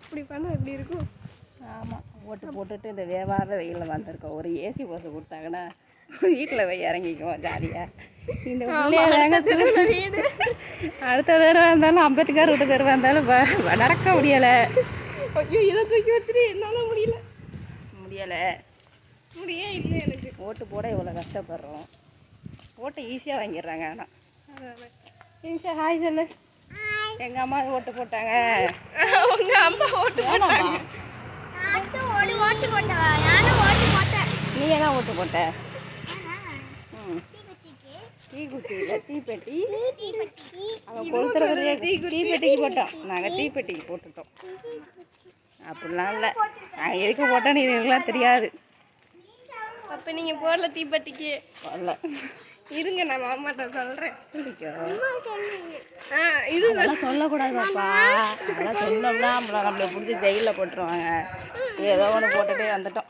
இப்படி பண்ணால் எப்படி இருக்கும்? ஆமாம், ஓட்டு போட்டுட்டு இந்த வேவாத வெயிலில் வந்திருக்கோம். ஒரு ஏசி பஸ் கொடுத்தாங்கன்னா வீட்டில் போய் இறங்கிக்குவோம் ஜாலியாக. இந்த வீடு அடுத்த தடவை இருந்தாலும் அம்பேத்கர் வீட்டு தெருவாக இருந்தாலும் நடக்க முடியலை. ஐயோ, இதை தூக்கி வச்சுட்டு என்னால் முடியலை. முடியே இல்லை எனக்கு. ஓட்டு போட இவ்வளோ கஷ்டப்படுறோம். ஓட்டை ஈஸியாக வாங்கிடுறாங்க. ஆனால் ஈஸியாக ஹாய் சொல்லு. எங்கள் அம்மா ஓட்டு போட்டாங்க. உங்கள் அம்மா ஓட்டு போட்டாங்க. நீ தான் ஓட்டு போட்ட? தீக்குச்சியில் தீப்பெட்டி அவன் கொடுத்துறதுலேயே தீப்பெட்டிக்கு போட்டோம். நாங்கள் தீப்பெட்டிக்கு போட்டுட்டோம். அப்படிலாம் இல்லை, நாங்கள் எதுக்கு போட்டோன்னு இதுக்கெல்லாம் தெரியாது. அப்போ நீங்கள் போடல தீப்பெட்டிக்கு? வரல. இருங்க, நான் மாமாட்ட சொல்கிறேன். சொல்லிக்கோ. இது அதெல்லாம் சொல்லக்கூடாது பாப்பா. அதெல்லாம் சொன்னோம்னா நம்மளை பிடிச்சி ஜெயிலில் போட்டுருவாங்க. ஏதோ ஒன்று போட்டுகிட்டே வந்துட்டோம்.